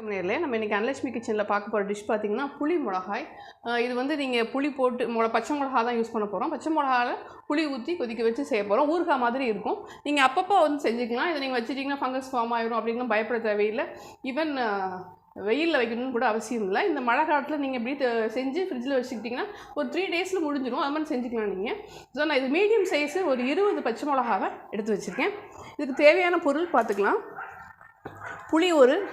நேரில் நம்ம இன்றைக்கி அனலட்சுமி கிச்சனில் பார்க்க போகிற டிஷ் பார்த்திங்கன்னா புளி மிளகாய். இது வந்து நீங்கள் புளி போட்டு பச்சை மிளகா தான் யூஸ் பண்ண போகிறோம். பச்சை மிளகாவில் புளி ஊற்றி கொதிக்க வச்சு செய்ய போகிறோம். ஊறுகாய் மாதிரி இருக்கும். நீங்கள் அப்பப்போ வந்து செஞ்சுக்கலாம். இதை நீங்கள் வச்சுட்டிங்கன்னா ஃபங்கஸ் ஃபார்ம் ஆகிடும் அப்படின்லாம் பயப்பட தேவையில்லை. ஈவன் வெயிலில் வைக்கணும்னு கூட அவசியம் இல்லை. இந்த மழை காலத்தில் நீங்கள் இப்படி செஞ்சு ஃப்ரிட்ஜில் வச்சுக்கிட்டிங்கன்னா ஒரு 3 டேஸில் முடிஞ்சிடும். அது மாதிரி செஞ்சுக்கலாம் நீங்கள். ஸோ நான் இது மீடியம் சைஸு ஒரு 20 பச்சை மிளகாவை எடுத்து வச்சுருக்கேன். இதுக்கு தேவையான பொருள் பார்த்துக்கலாம். புளி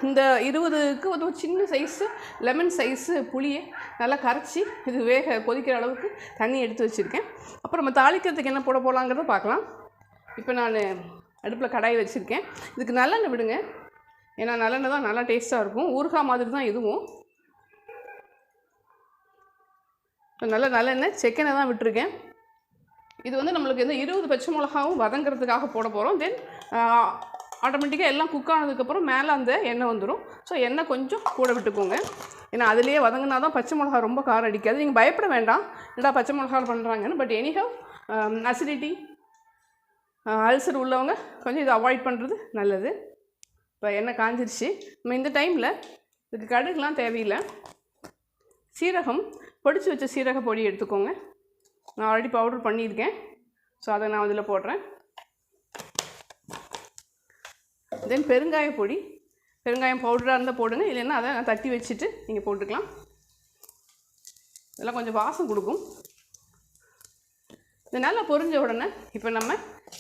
இந்த 20க்கு ஒரு சின்ன சைஸு லெமன் சைஸு புளியை நல்லா கரைச்சி இது கொதிக்கிற அளவுக்கு தண்ணி எடுத்து வச்சுருக்கேன். அப்புறம் நம்ம தாளிக்கிறதுக்கு என்ன போடலாங்கிறத பார்க்கலாம். இப்போ நான் அடுப்பில் கடாய் வச்சுருக்கேன். இதுக்கு நல்லெண்ணெய் விடுங்க. ஏன்னா நல்லெண்ணெய் தான் நல்லா டேஸ்ட்டாக இருக்கும். ஊறுகாய் மாதிரி தான் இதுவும். இப்போ நல்லெண்ணெய் செக்கெண்ணெய் தான் விட்டுருக்கேன். இது வந்து நம்மளுக்கு இந்த 20 பச்சை மிளகாவும் வதங்கிறதுக்காக போட போகிறோம். தென் ஆட்டோமேட்டிக்காக எல்லாம் குக் ஆனதுக்கப்புறம் மேலே அந்த எண்ணெய் வந்துடும். ஸோ எண்ணெய் கொஞ்சம் கூட விட்டுக்கோங்க. ஏன்னா அதிலேயே வதங்கினா தான் பச்சை மிளகா ரொம்ப காரம் அடிக்காது. நீங்கள் பயப்பட வேண்டாம் என்னடா பச்சை மிளகா பண்ணுறாங்கன்னு. பட் எனிஹவ் அசிடிட்டி அல்சர் உள்ளவங்க கொஞ்சம் இதை அவாய்ட் பண்ணுறது நல்லது. இப்போ எண்ணெய் காஞ்சிருச்சு. நம்ம இந்த டைமில் இதுக்கு கடுகுலாம் தேவையில்லை. சீரகம் பொடிச்சு வச்ச சீரக பொடி எடுத்துக்கோங்க. நான் ஆல்ரெடி பவுடர் பண்ணியிருக்கேன். ஸோ அதை நான் அதில் போடுறேன். தென் பெருங்காய பொடி, பெருங்காயம் பவுடராக இருந்தால் போடுங்க. இல்லைன்னா அதை நான் தட்டி வச்சுட்டு நீங்கள் போட்டுக்கலாம். இதெல்லாம் கொஞ்சம் வாசம் கொடுக்கும். இது நல்லா பொரிஞ்ச உடனே இப்போ நம்ம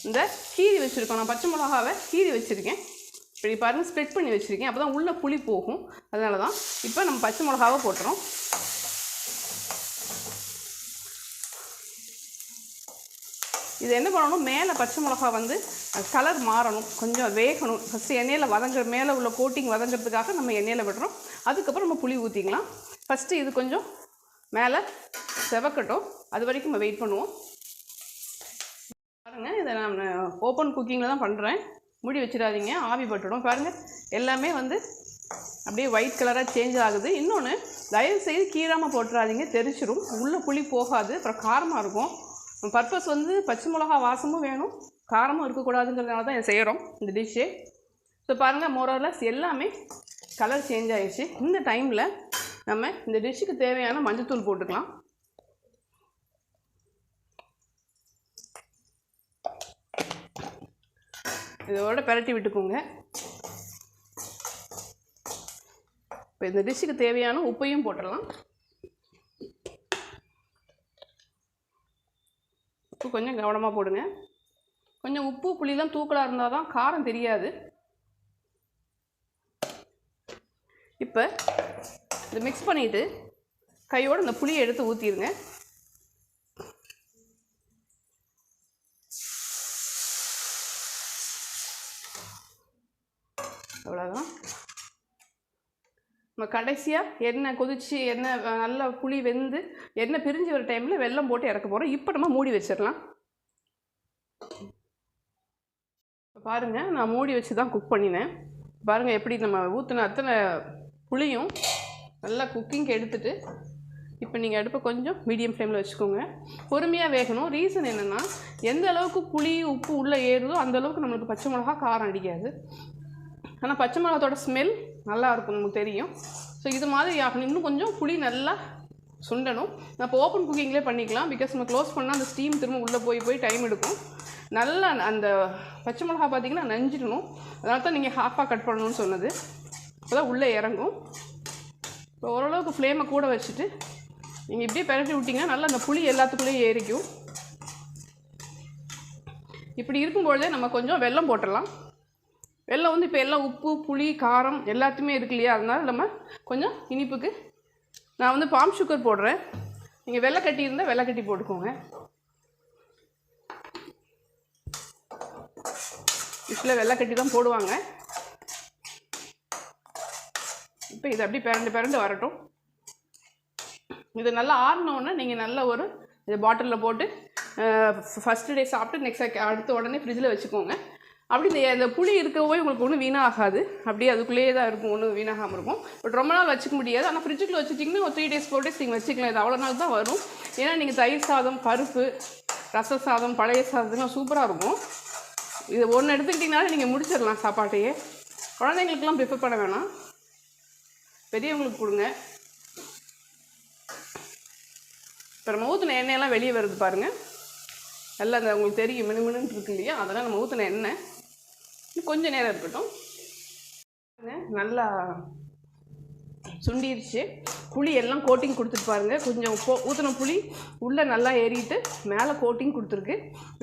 இந்த கீரி வச்சுருக்கோம். நான் பச்சை மிளகாவை கீரி வச்சுருக்கேன். இப்படி பாருங்கள், ஸ்ப்ரெட் பண்ணி வச்சுருக்கேன். அப்போ தான் உள்ளே புளி போகும். அதனால தான் இப்போ நம்ம பச்சை மிளகாவை போட்டுறோம். இது என்ன பண்ணணும், மேலே பச்சை மிளகா வந்து கலர் மாறணும், கொஞ்சம் வேகணும். ஃபஸ்ட்டு எண்ணெயில் மேலே உள்ள கோட்டிங் வதங்கிறதுக்காக நம்ம எண்ணெயில் விடுறோம். அதுக்கப்புறம் நம்ம புளி ஊற்றிக்கலாம். ஃபஸ்ட்டு இது கொஞ்சம் மேலே செவக்கட்டும். அது வரைக்கும் நம்ம வெயிட் பண்ணுவோம். பாருங்கள், இதை நான் ஓப்பன் குக்கிங்கில் தான் பண்ணுறேன். மூடி வச்சிடாதீங்க, ஆவி பட்டுடும். பாருங்கள், எல்லாமே வந்து அப்படியே ஒயிட் கலராக சேஞ்ச் ஆகுது. இன்னொன்று, தயவுசெய்து கீராமல் போட்டுறாதீங்க, தெரிச்சிடும். உள்ளே புளி போகாது, அப்புறம் காரமாக இருக்கும். பர்பஸ் வந்து பச்சை மிளகா வாசமும் வேணும், காரமும் இருக்கக்கூடாதுங்கிறதுனால தான் இதை செய்கிறோம் இந்த டிஷ்ஷே. ஸோ பாருங்கள், மோரோலஸ் எல்லாமே கலர் சேஞ்ச் ஆகிடுச்சு. இந்த டைமில் நம்ம இந்த டிஷ்ஷுக்கு தேவையான மஞ்சத்தூள் போட்டுக்கலாம். இதோட பெரட்டி விட்டுக்கோங்க. இப்போ இந்த டிஷ்ஷுக்கு தேவையான உப்பையும் போட்டுடலாம். உப்பு கொஞ்சம் கவனமாக போடுங்க. கொஞ்சம் உப்பு புளிலாம் தூக்கலாக இருந்தால் தான் காரம் தெரியாது. இப்போ இதை மிக்ஸ் பண்ணிவிட்டு கையோடு இந்த புளியை எடுத்து ஊற்றிடுங்க. அவ்வளோதான். நம்ம கடைசியாக எண்ணெய் கொதித்து எண்ணெய் நல்லா புளி வெந்து எண்ணெய் பிரிஞ்சு வர டைமில் வெல்லம் போட்டு இறக்க போகிறோம். இப்போ நம்ம மூடி வச்சிடலாம். பாருங்கள், நான் மூடி வச்சு தான் குக் பண்ணினேன். பாருங்கள், எப்படி நம்ம ஊற்றின அத்தனை புளியும் நல்லா குக்கிங்க்கு எடுத்துகிட்டு இப்போ நீங்கள் அடுப்பை கொஞ்சம் மீடியம் ஃப்ளேமில் வச்சுக்கோங்க. பொறுமையாக வேகணும். ரீசன் என்னென்னா, எந்த அளவுக்கு புளி உப்பு உள்ளே ஏறுதோ அந்தளவுக்கு நம்மளுக்கு பச்சை மிளகா காரம் அடிக்காது. ஆனால் பச்சை மிளகாத்தோட ஸ்மெல் நல்லாயிருக்கும், நமக்கு தெரியும். ஸோ இது மாதிரி ஆகணும். இன்னும் கொஞ்சம் புளி நல்லா சுண்டணும். நான் இப்போ ஓப்பன் குக்கிங்லேயே பண்ணிக்கலாம். பிகாஸ் நம்ம க்ளோஸ் பண்ணால் அந்த ஸ்டீம் திரும்ப உள்ளே போய் டைம் எடுக்கும். நல்லா அந்த பச்சை மிளகா பார்த்திங்கன்னா நஞ்சிடணும். அதனால தான் நீங்கள் ஹாஃபாக கட் பண்ணணும்னு சொன்னது. அப்போ தான் உள்ளே இறங்கும். இப்போ ஓரளவுக்கு ஃப்ளேமை கூட வச்சுட்டு நீங்கள் இப்படியே பெரட்டி விட்டிங்கன்னா நல்லா அந்த புளி எல்லாத்துக்குள்ளேயும் ஏறிக்கும். இப்படி இருக்கும்பொழுதே நம்ம கொஞ்சம் வெல்லம் போட்டுடலாம். வெல்லம் வந்து இப்போ எல்லாம் உப்பு புளி காரம் எல்லாத்தையுமே இருக்கு இல்லையா, அதனால நம்ம கொஞ்சம் இனிப்புக்கு நான் வந்து பாம் சுகர் போடுறேன். நீங்கள் வெள்ளைக்கட்டி இருந்தால் வெள்ளைக்கட்டி போட்டுக்கோங்க. யூஸ்வலாக வெள்ளைக்கட்டி தான் போடுவாங்க. இப்போ இது அப்படி பிரண்டு வரட்டும். இது நல்லா ஆறினோடனே நீங்கள் நல்ல ஒரு இது பாட்டிலில் போட்டு ஃபஸ்ட்டு டே சாப்பிட்டு நெக்ஸ்ட் அடுத்த உடனே ஃப்ரிட்ஜில் வச்சுக்கோங்க. அப்படி இந்த புளி இருக்கவே உங்களுக்கு ஒன்றும் வீணாகாது. அப்படியே அதுக்குள்ளேயே தான் இருக்கும், ஒன்றும் வீணாகாமல் இருக்கும். பட் ரொம்ப நாள் வச்சுக்க முடியாது. ஆனால் ஃப்ரிட்ஜுக்குள்ளே வச்சுட்டிங்கன்னா ஒரு 3 days 4 days நீங்கள் வச்சுக்கலாம். இது அவ்வளோ நாள் தான் வரும். ஏன்னா நீங்கள் தயிர் சாதம், பருப்பு, ரச சாதம், பழைய சாதத்துலாம் சூப்பராக இருக்கும். இது ஒன்று எடுத்துக்கிட்டிங்கனாலும் நீங்கள் முடிச்சிடலாம் சாப்பாட்டையே. குழந்தைங்களுக்கெல்லாம் ப்ரிஃபர் பண்ண வேணாம். பெரியவங்களுக்கு கொடுங்க. இப்போ நம்ம ஊற்றின எண்ணெயெல்லாம் வெளியே வருது பாருங்கள். நல்லா அந்த உங்களுக்கு தெரியும் மினுமினுன்னு இருக்கு இல்லையா, அதெல்லாம் நம்ம ஊற்றின எண்ணெய். கொஞ்சம் நேரம் இருக்கட்டும். நல்லா சுண்டிருச்சு. புளி எல்லாம் கோட்டிங் கொடுத்துட்டு பாருங்கள். கொஞ்சம் ஊற்றின புளி உள்ளே நல்லா ஏறிட்டு மேலே கோட்டிங் கொடுத்துருக்கு.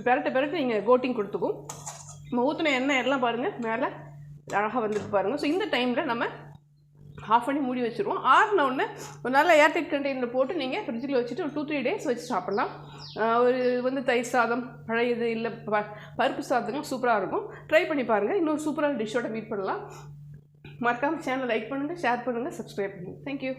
பெரட்டு நீங்கள் கோட்டிங் கொடுத்துக்கும். நம்ம ஊற்றின எண்ணெய் எல்லாம் பாருங்கள் மேலே அழகாக வந்துட்டு பாருங்கள். ஸோ இந்த டைமில் நம்ம ஆஃப் பண்ணி மூடி வச்சுருவோம். ஆறின உடனே ஒரு நல்ல ஏர்டைட் கண்டெய்னரில் போட்டு நீங்கள் ஃப்ரிட்ஜில் வச்சுட்டு ஒரு 2-3 டேஸ் வச்சு சாப்பிட்லாம். ஒரு தயிர் சாதம், பழையது இல்லை பருப்பு சாதத்துக்கும் சூப்பராக இருக்கும். ட்ரை பண்ணி பாருங்கள். இன்னொரு சூப்பரான டிஷ்ஷோட மீட் பண்ணலாம். மறக்காமல் சேனலை லைக் பண்ணுங்கள், ஷேர் பண்ணுங்கள், சப்ஸ்கிரைப் பண்ணுங்கள். தேங்க்யூ.